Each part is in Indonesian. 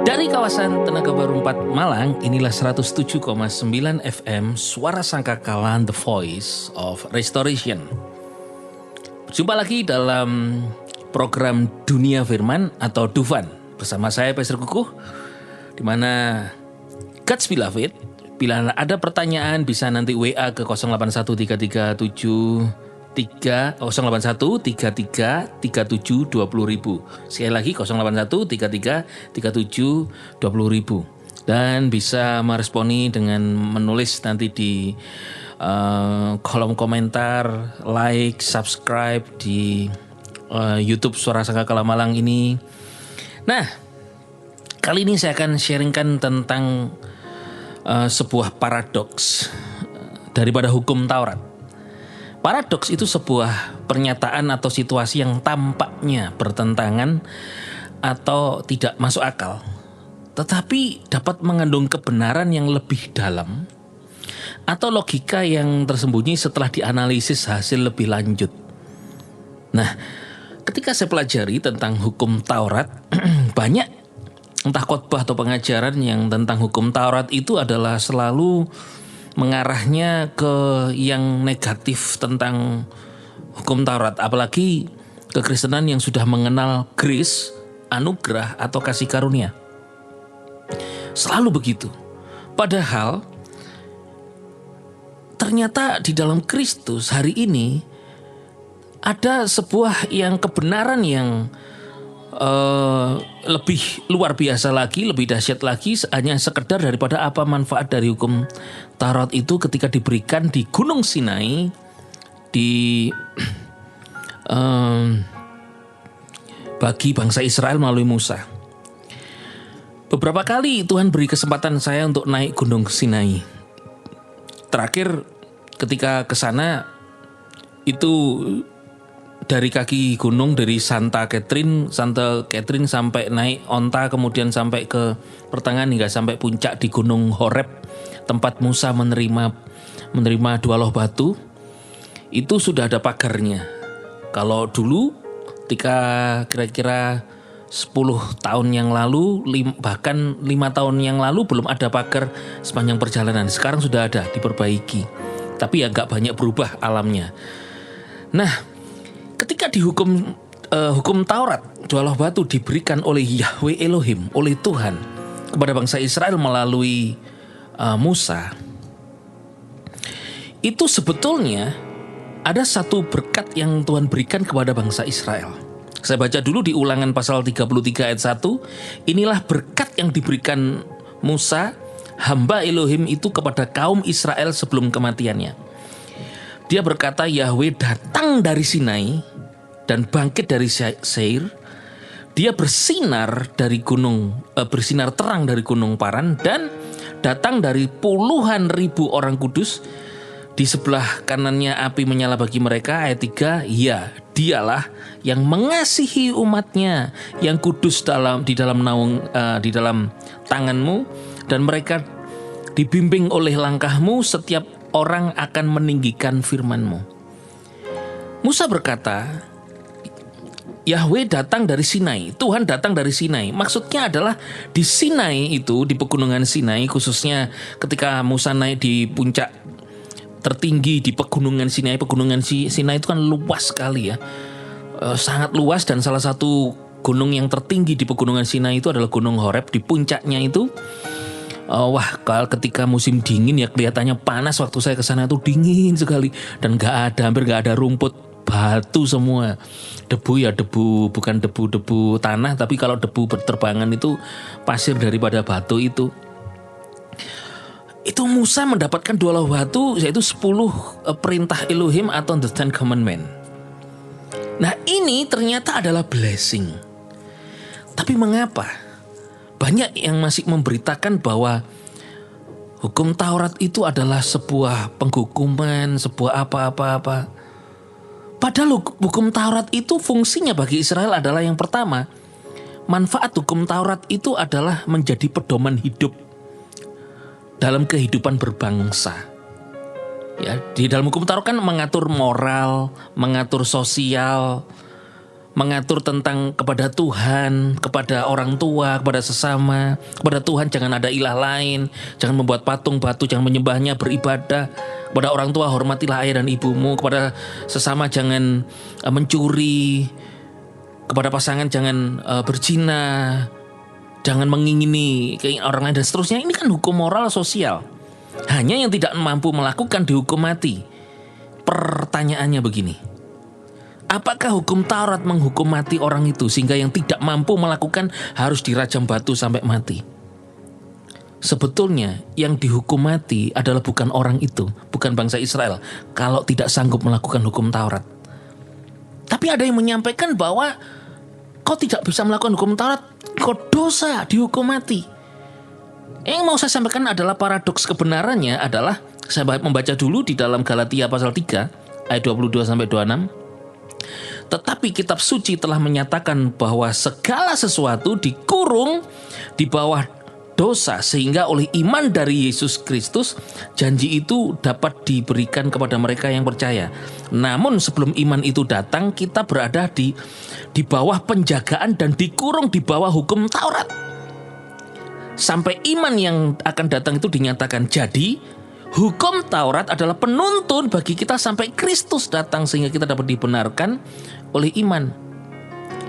Dari kawasan Tenaga Baru 4 Malang, inilah 107,9 FM Suara Sangkakala, The Voice of Restoration. Berjumpa lagi dalam program Dunia Firman atau Dufan bersama saya Pastor Kukuh, di mana God's Beloved, bila ada pertanyaan bisa nanti WA ke 0813337 081333720.000. Sekali lagi 081333720.000. Dan bisa meresponi dengan menulis nanti di kolom komentar, like, subscribe di YouTube Suara Sangkakala Malang ini. Nah, kali ini saya akan sharingkan tentang sebuah paradoks daripada hukum Taurat. Paradoks itu sebuah pernyataan atau situasi yang tampaknya bertentangan atau tidak masuk akal, tetapi dapat mengandung kebenaran yang lebih dalam atau logika yang tersembunyi setelah dianalisis hasil lebih lanjut. Nah, ketika saya pelajari tentang hukum Taurat, banyak entah khotbah atau pengajaran yang tentang hukum Taurat itu adalah selalu mengarahnya ke yang negatif tentang hukum Taurat, apalagi kekristenan yang sudah mengenal grace, anugerah atau kasih karunia. Selalu begitu. Padahal ternyata di dalam Kristus hari ini ada sebuah yang kebenaran yang lebih luar biasa lagi, lebih dahsyat lagi, hanya sekedar daripada apa manfaat dari hukum Taurat itu ketika diberikan di Gunung Sinai bagi bangsa Israel melalui Musa. Beberapa kali Tuhan beri kesempatan saya untuk naik Gunung Sinai. Terakhir ketika ke sana itu dari kaki gunung, dari Santa Catherine sampai naik onta, kemudian sampai ke pertengahan hingga sampai puncak di Gunung Horeb, tempat Musa menerima 2 loh batu. Itu sudah ada pagarnya. Kalau dulu ketika kira-kira 10 tahun yang lalu, bahkan 5 tahun yang lalu belum ada pagar sepanjang perjalanan. Sekarang sudah ada, diperbaiki. Tapi ya gak banyak berubah alamnya. Nah, ketika di hukum Taurat, 2 loh batu diberikan oleh Yahweh Elohim, oleh Tuhan kepada bangsa Israel melalui Musa. Itu sebetulnya ada satu berkat yang Tuhan berikan kepada bangsa Israel. Saya baca dulu di Ulangan pasal 33 ayat 1. Inilah berkat yang diberikan Musa, hamba Elohim itu kepada kaum Israel sebelum kematiannya. Dia berkata, Yahweh datang dari Sinai dan bangkit dari Seir. Dia bersinar terang dari gunung Paran dan datang dari puluhan ribu orang kudus. Di sebelah kanannya api menyala bagi mereka. Ayat 3, ya, dialah yang mengasihi umatnya yang kudus di dalam tanganmu, dan mereka dibimbing oleh langkahmu. Setiap orang akan meninggikan firman-Mu. Musa berkata, Yahweh datang dari Sinai, Tuhan datang dari Sinai. Maksudnya adalah di Sinai itu, di pegunungan Sinai, khususnya ketika Musa naik di puncak tertinggi di pegunungan Sinai. Pegunungan Sinai itu kan luas sekali ya, sangat luas, dan salah satu gunung yang tertinggi di pegunungan Sinai itu adalah Gunung Horeb. Di puncaknya itu kalau ketika musim dingin ya kelihatannya panas. Waktu saya ke sana itu dingin sekali dan hampir nggak ada rumput, batu semua, debu, bukan debu tanah, tapi kalau debu berterbangan itu pasir daripada batu itu. Itu Musa mendapatkan 2 loh batu, yaitu 10 perintah Elohim atau the Ten Commandments. Nah, ini ternyata adalah blessing. Tapi mengapa banyak yang masih memberitakan bahwa hukum Taurat itu adalah sebuah penghukuman, sebuah apa-apa-apa? Padahal hukum Taurat itu fungsinya bagi Israel adalah yang pertama, manfaat hukum Taurat itu adalah menjadi pedoman hidup dalam kehidupan berbangsa. Ya, di dalam hukum Taurat kan mengatur moral, mengatur sosial, mengatur tentang kepada Tuhan, kepada orang tua, kepada sesama, kepada Tuhan jangan ada ilah lain, jangan membuat patung batu, jangan menyembahnya, beribadah. Kepada orang tua hormatilah ayah dan ibumu, kepada sesama jangan mencuri, kepada pasangan jangan berzina, jangan mengingini keinginan orang lain dan seterusnya. Ini kan hukum moral sosial. Hanya yang tidak mampu melakukan dihukum mati. Pertanyaannya begini, apakah hukum Taurat menghukum mati orang itu sehingga yang tidak mampu melakukan harus dirajam batu sampai mati? Sebetulnya yang dihukum mati adalah bukan orang itu, bukan bangsa Israel, kalau tidak sanggup melakukan hukum Taurat. Tapi ada yang menyampaikan bahwa kau tidak bisa melakukan hukum Taurat, kau dosa, dihukum mati. Yang mau saya sampaikan adalah paradoks kebenarannya adalah, saya membaca dulu di dalam Galatia pasal 3 ayat 22-26. Tetapi kitab suci telah menyatakan bahwa segala sesuatu dikurung di bawah dosa, sehingga oleh iman dari Yesus Kristus janji itu dapat diberikan kepada mereka yang percaya. Namun sebelum iman itu datang, kita berada di bawah penjagaan dan dikurung di bawah hukum Taurat. Sampai iman yang akan datang itu dinyatakan. Jadi hukum Taurat adalah penuntun bagi kita sampai Kristus datang sehingga kita dapat dibenarkan oleh iman.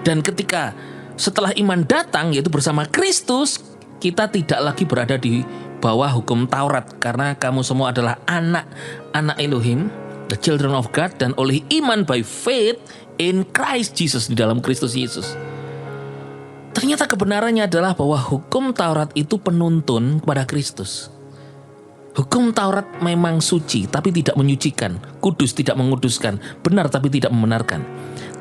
Dan ketika setelah iman datang, yaitu bersama Kristus, kita tidak lagi berada di bawah hukum Taurat, karena kamu semua adalah anak-anak Elohim, the children of God, dan oleh iman by faith in Christ Jesus, di dalam Kristus Yesus. Ternyata kebenarannya adalah bahwa hukum Taurat itu penuntun kepada Kristus. Hukum Taurat memang suci tapi tidak menyucikan, kudus tidak menguduskan, benar tapi tidak membenarkan,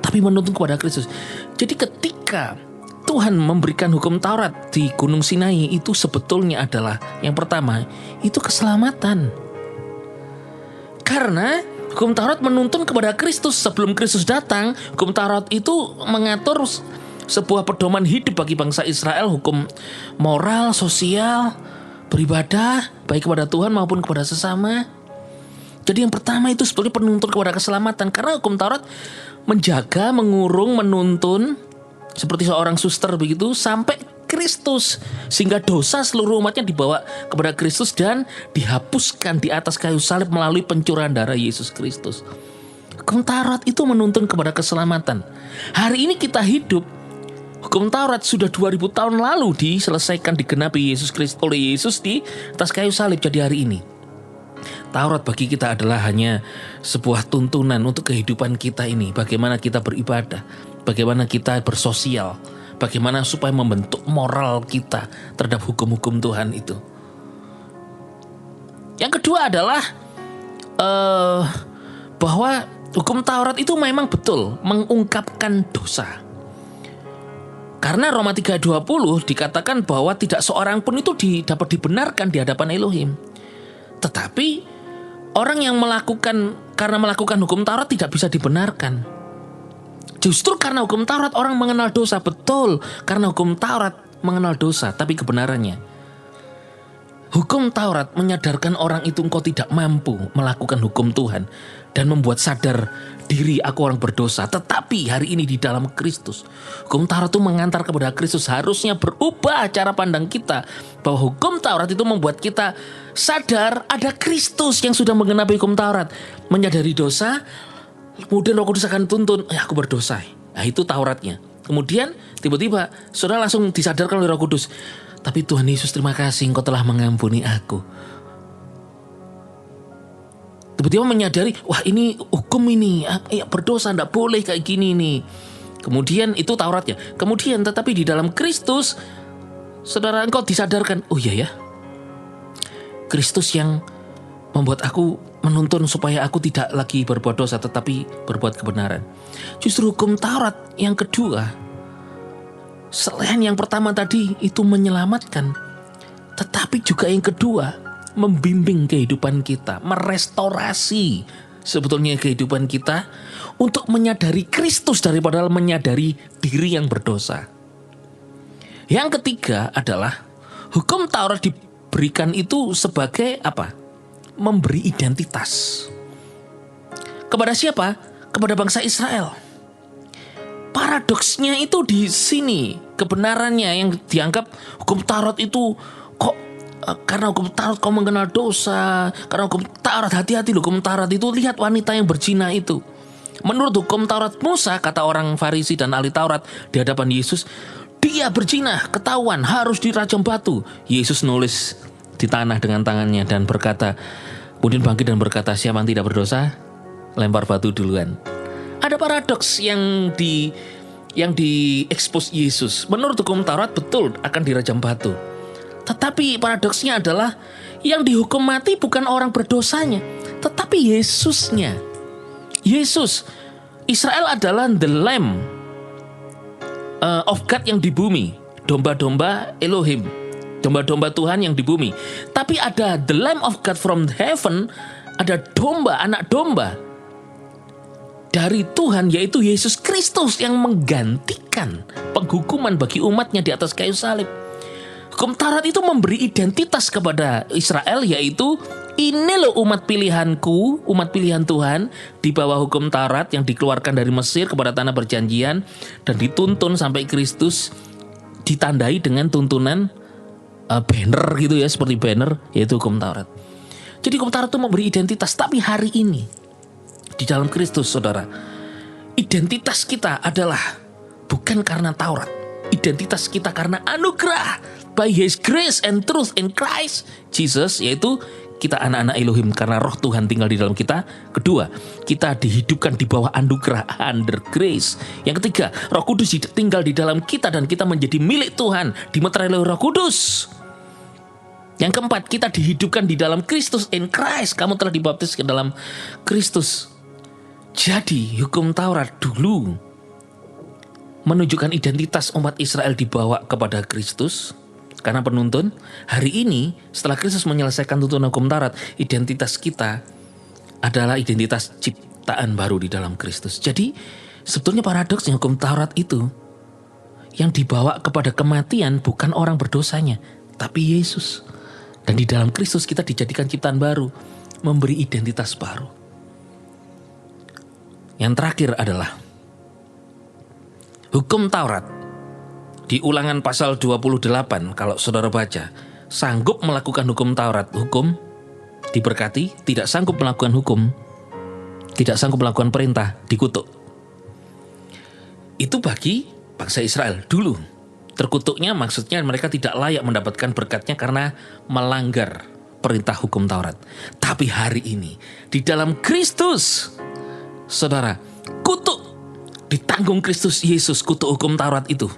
tapi menuntun kepada Kristus. Jadi ketika Tuhan memberikan hukum Taurat di Gunung Sinai, itu sebetulnya adalah yang pertama, itu keselamatan. Karena hukum Taurat menuntun kepada Kristus. Sebelum Kristus datang, hukum Taurat itu mengatur sebuah pedoman hidup bagi bangsa Israel, hukum moral, sosial, beribadah, baik kepada Tuhan maupun kepada sesama. Jadi yang pertama itu sebetulnya penuntun kepada keselamatan. Karena hukum Taurat menjaga, mengurung, menuntun, seperti seorang suster begitu, sampai Kristus, sehingga dosa seluruh umatnya dibawa kepada Kristus dan dihapuskan di atas kayu salib melalui pencurahan darah Yesus Kristus. Hukum Taurat itu menuntun kepada keselamatan. Hari ini kita hidup, hukum Taurat sudah 2000 tahun lalu diselesaikan, digenapi Yesus Kristus oleh Yesus di atas kayu salib. Jadi hari ini Taurat bagi kita adalah hanya sebuah tuntunan untuk kehidupan kita ini, bagaimana kita beribadah, bagaimana kita bersosial, bagaimana supaya membentuk moral kita terhadap hukum-hukum Tuhan itu. Yang kedua adalah bahwa hukum Taurat itu memang betul mengungkapkan dosa. Karena Roma 3:20 dikatakan bahwa tidak seorang pun itu dapat dibenarkan di hadapan Elohim. Tetapi orang yang karena melakukan hukum Taurat tidak bisa dibenarkan. Justru karena hukum Taurat orang mengenal dosa. Betul, karena hukum Taurat mengenal dosa. Tapi kebenarannya, hukum Taurat menyadarkan orang itu engkau tidak mampu melakukan hukum Tuhan dan membuat sadar diri aku orang berdosa. Tetapi hari ini di dalam Kristus, hukum Taurat itu mengantar kepada Kristus. Harusnya berubah cara pandang kita bahwa hukum Taurat itu membuat kita sadar ada Kristus yang sudah menggenapi hukum Taurat, menyadari dosa. Kemudian Roh Kudus akan tuntun, aku berdosa. Nah itu Tauratnya. Kemudian tiba-tiba saudara langsung disadarkan oleh Roh Kudus, tapi Tuhan Yesus terima kasih engkau telah mengampuni aku. Tiba-tiba menyadari, wah ini hukum ini, berdosa tidak boleh kayak gini nih. Kemudian itu Tauratnya. Kemudian tetapi di dalam Kristus, saudara engkau disadarkan, oh iya ya, Kristus yang membuat aku menuntun supaya aku tidak lagi berbuat dosa tetapi berbuat kebenaran. Justru hukum Taurat yang kedua, selain yang pertama tadi itu menyelamatkan, tetapi juga yang kedua membimbing kehidupan kita, merestorasi sebetulnya kehidupan kita untuk menyadari Kristus daripada menyadari diri yang berdosa. Yang ketiga adalah hukum Taurat diberikan itu sebagai apa? Memberi identitas. Kepada siapa? Kepada bangsa Israel. paradoksnya itu di sini. Kebenarannya yang dianggap hukum Taurat itu kok karena hukum Taurat kau mengenal dosa, karena hukum Taurat hati-hati loh, hukum Taurat itu lihat wanita yang berzina itu. Menurut hukum Taurat Musa, kata orang Farisi dan ahli Taurat di hadapan Yesus, dia berzina, ketahuan, harus dirajam batu. Yesus nulis di tanah dengan tangannya dan berkata, kemudian bangkit dan berkata, siapa yang tidak berdosa, lempar batu duluan. Ada paradoks yang diekspos Yesus. Menurut hukum Taurat betul akan dirajam batu. Tetapi paradoksnya adalah yang dihukum mati bukan orang berdosanya, tetapi Yesusnya. Yesus, Israel adalah the Lamb of God yang di bumi, domba-domba Elohim, domba-domba Tuhan yang di bumi. Tapi ada the Lamb of God from heaven, ada domba, anak domba dari Tuhan, yaitu Yesus Kristus yang menggantikan penghukuman bagi umatnya di atas kayu salib. Hukum Taurat itu memberi identitas kepada Israel, yaitu ini loh umat pilihanku, umat pilihan Tuhan di bawah hukum Taurat yang dikeluarkan dari Mesir kepada tanah perjanjian dan dituntun sampai Kristus, ditandai dengan tuntunan banner gitu ya, seperti banner, yaitu hukum Taurat. Jadi hukum Taurat itu memberi identitas, tapi hari ini di dalam Kristus, saudara, identitas kita adalah bukan karena Taurat, identitas kita karena anugerah. By His grace and truth in Christ Jesus, yaitu kita anak-anak Elohim karena roh Tuhan tinggal di dalam kita. Kedua, kita dihidupkan di bawah anugerah, under grace. Yang ketiga, Roh Kudus tinggal di dalam kita dan kita menjadi milik Tuhan, dimeterai oleh Roh Kudus. Yang keempat, kita dihidupkan di dalam Kristus in Christ. Kamu telah dibaptis ke dalam Kristus. Jadi hukum Taurat dulu menunjukkan identitas umat Israel dibawa kepada Kristus karena penuntun. Hari ini setelah Kristus menyelesaikan tuntunan hukum Taurat, identitas kita adalah identitas ciptaan baru di dalam Kristus. Jadi sebetulnya paradoksnya hukum Taurat itu yang dibawa kepada kematian bukan orang berdosanya, tapi Yesus. Dan di dalam Kristus kita dijadikan ciptaan baru, memberi identitas baru. Yang terakhir adalah hukum Taurat di Ulangan pasal 28, kalau saudara baca, sanggup melakukan hukum Taurat, hukum diberkati, tidak sanggup melakukan hukum, tidak sanggup melakukan perintah, dikutuk. Itu bagi bangsa Israel dulu. Terkutuknya maksudnya mereka tidak layak mendapatkan berkatnya karena melanggar perintah hukum Taurat. Tapi hari ini di dalam Kristus, saudara, kutuk ditanggung Kristus Yesus, kutuk hukum Taurat itu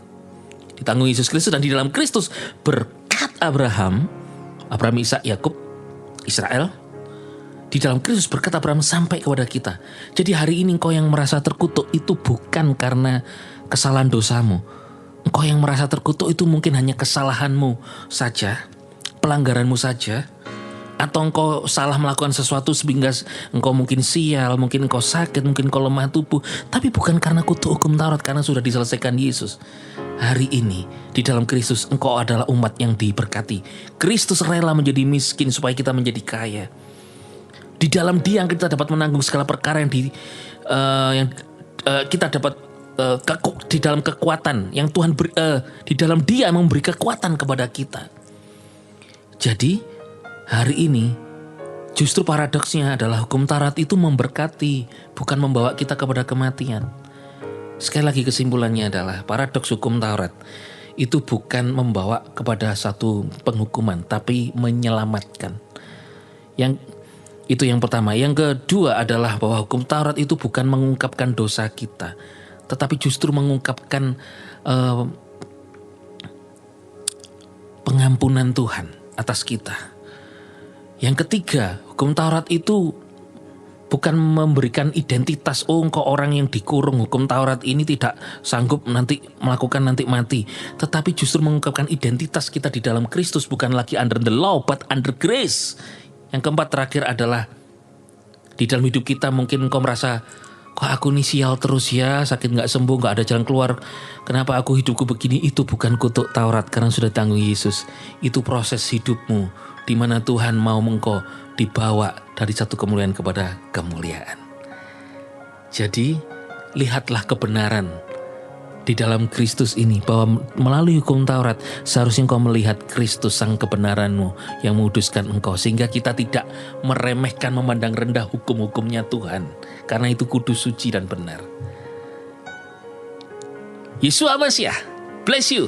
ditanggung Yesus Kristus, dan di dalam Kristus berkat Abraham, Ishak, Yakub, Israel, di dalam Kristus berkat Abraham sampai kepada kita. Jadi hari ini engkau yang merasa terkutuk itu bukan karena kesalahan dosamu. Engkau yang merasa terkutuk itu mungkin hanya kesalahanmu saja, pelanggaranmu saja, atau engkau salah melakukan sesuatu sehingga engkau mungkin sial, mungkin engkau sakit, mungkin engkau lemah tubuh, tapi bukan karena kutuk hukum Taurat, karena sudah diselesaikan Yesus. Hari ini di dalam Kristus engkau adalah umat yang diberkati. Kristus rela menjadi miskin supaya kita menjadi kaya. Di dalam Dia kita dapat menanggung segala perkara yang kita dapat di dalam kekuatan yang Tuhan beri, di dalam Dia memberi kekuatan kepada kita. Jadi hari ini justru paradoksnya adalah hukum Taurat itu memberkati, bukan membawa kita kepada kematian. Sekali lagi kesimpulannya adalah paradoks hukum Taurat itu bukan membawa kepada satu penghukuman, tapi menyelamatkan. Itu yang pertama. Yang kedua adalah bahwa hukum Taurat itu bukan mengungkapkan dosa kita, tetapi justru mengungkapkan pengampunan Tuhan atas kita. Yang ketiga, hukum Taurat itu bukan memberikan identitas, engkau orang yang dikurung, hukum Taurat ini tidak sanggup nanti mati, tetapi justru mengungkapkan identitas kita di dalam Kristus, bukan lagi under the law but under grace. Yang keempat terakhir adalah di dalam hidup kita mungkin engkau merasa, kok aku nih sial terus ya, sakit gak sembuh, gak ada jalan keluar, kenapa aku hidupku begini. Itu bukan kutuk Taurat karena sudah tanggung Yesus. Itu proses hidupmu di mana Tuhan mau engkau dibawa dari satu kemuliaan kepada kemuliaan. Jadi lihatlah kebenaran di dalam Kristus ini, bahwa melalui hukum Taurat seharusnya engkau melihat Kristus sang kebenaranmu yang menguduskan engkau, sehingga kita tidak meremehkan, memandang rendah hukum-hukumnya Tuhan, karena itu kudus, suci dan benar. Yeshua Masiah, bless you.